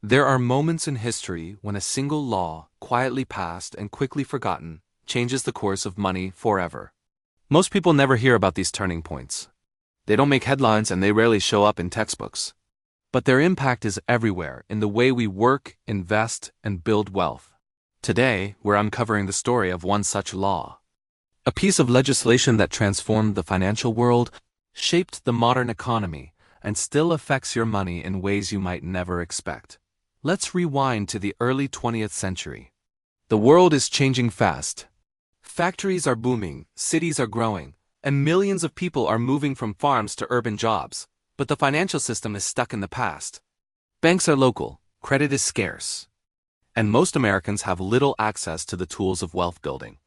There are moments in history when a single law, quietly passed and quickly forgotten, changes the course of money forever. Most people never hear about these turning points. They don't make headlines and they rarely show up in textbooks. But their impact is everywhere in the way we work, invest, and build wealth. Today, we're uncovering the story of one such law. A piece of legislation that transformed the financial world, shaped the modern economy, and still affects your money in ways you might never expect. Let's rewind to the early 20th century. The world is changing fast. Factories are booming, cities are growing, and millions of people are moving from farms to urban jobs. But the financial system is stuck in the past. Banks are local, credit is scarce, and most Americans have little access to the tools of wealth building.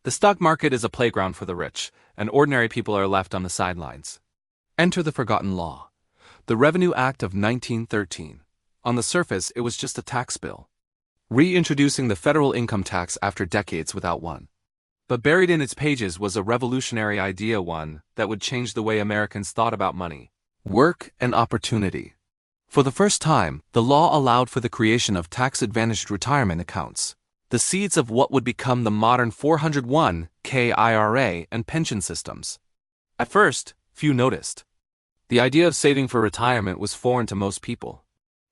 The stock market is a playground for the rich, and ordinary people are left on the sidelines. Enter the forgotten law. The Revenue Act of 1913. On the surface, it was just a tax bill, reintroducing the federal income tax after decades without one. But buried in its pages was a revolutionary idea, one that would change the way Americans thought about money, work, and opportunity. For the first time, the law allowed for the creation of tax-advantaged retirement accounts, the seeds of what would become the modern 401(k) IRA and pension systems. At first, few noticed. The idea of saving for retirement was foreign to most people.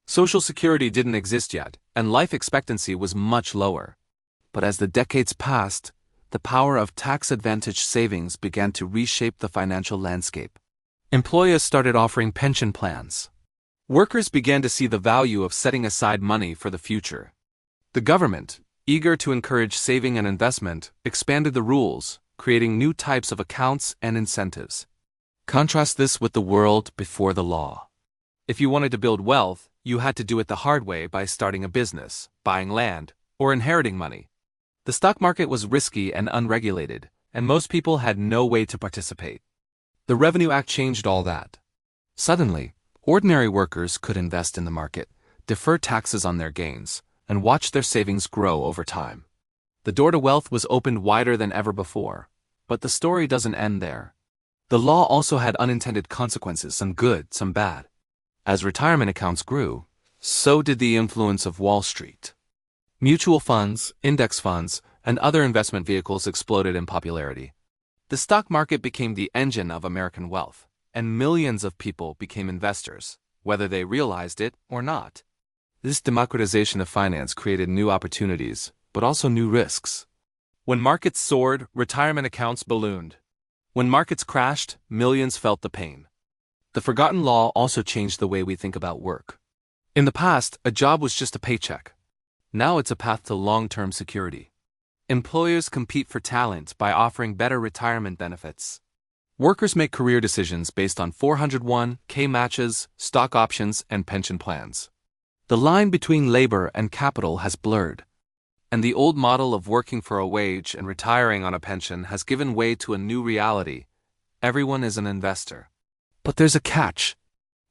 Social Security didn't exist yet, and life expectancy was much lower. But as the decades passed, the power of tax-advantaged savings began to reshape the financial landscape. Employers started offering pension plans. Workers began to see the value of setting aside money for the future. The government, eager to encourage saving and investment, expanded the rules, creating new types of accounts and incentives. Contrast this with the world before the law. If you wanted to build wealth, you had to do it the hard way by starting a business, buying land, or inheriting money. The stock market was risky and unregulated, and most people had no way to participate. The Revenue Act changed all that. Suddenly, ordinary workers could invest in the market, defer taxes on their gains, and watch their savings grow over time. The door to wealth was opened wider than ever before. But the story doesn't end there. The law also had unintended consequences, some good, some bad. As retirement accounts grew, so did the influence of Wall Street. Mutual funds, index funds, and other investment vehicles exploded in popularity. The stock market became the engine of American wealth, and millions of people became investors, whether they realized it or not. This democratization of finance created new opportunities, but also new risks. When markets soared, retirement accounts ballooned. When markets crashed, millions felt the pain. The forgotten law also changed the way we think about work. In the past, a job was just a paycheck. Now it's a path to long-term security. Employers compete for talent by offering better retirement benefits. Workers make career decisions based on 401(k) matches, stock options, and pension plans. The line between labor and capital has blurred. And the old model of working for a wage and retiring on a pension has given way to a new reality. Everyone is an investor. But there's a catch.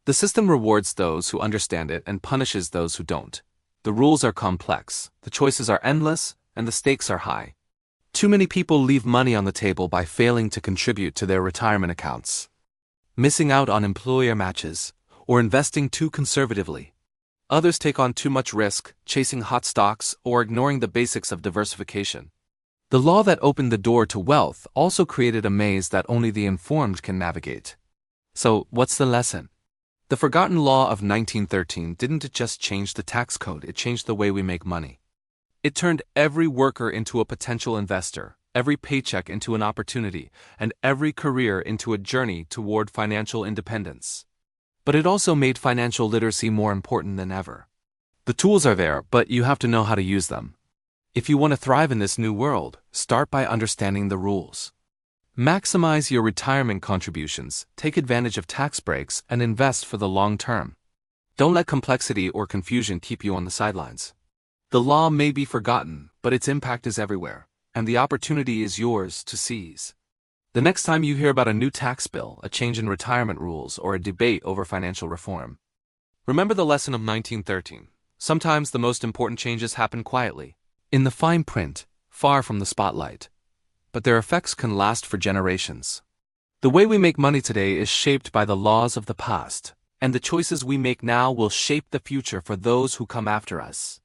The system rewards those who understand it and punishes those who don't. The rules are complex, the choices are endless, and the stakes are high. Too many people leave money on the table by failing to contribute to their retirement accounts, missing out on employer matches, or investing too conservatively. Others take on too much risk, chasing hot stocks, or ignoring the basics of diversification. The law that opened the door to wealth also created a maze that only the informed can navigate. So, what's the lesson? The forgotten law of 1913 didn't just change the tax code, it changed the way we make money. It turned every worker into a potential investor, every paycheck into an opportunity, and every career into a journey toward financial independence. But it also made financial literacy more important than ever. The tools are there, but you have to know how to use them. If you want to thrive in this new world, start by understanding the rules. Maximize your retirement contributions, take advantage of tax breaks, and invest for the long term. Don't let complexity or confusion keep you on the sidelines. The law may be forgotten, but its impact is everywhere, and the opportunity is yours to seize. The next time you hear about a new tax bill, a change in retirement rules, or a debate over financial reform, remember the lesson of 1913. Sometimes the most important changes happen quietly, in the fine print, far from the spotlight. But their effects can last for generations. The way we make money today is shaped by the laws of the past, And the choices we make now will shape the future for those who come after us.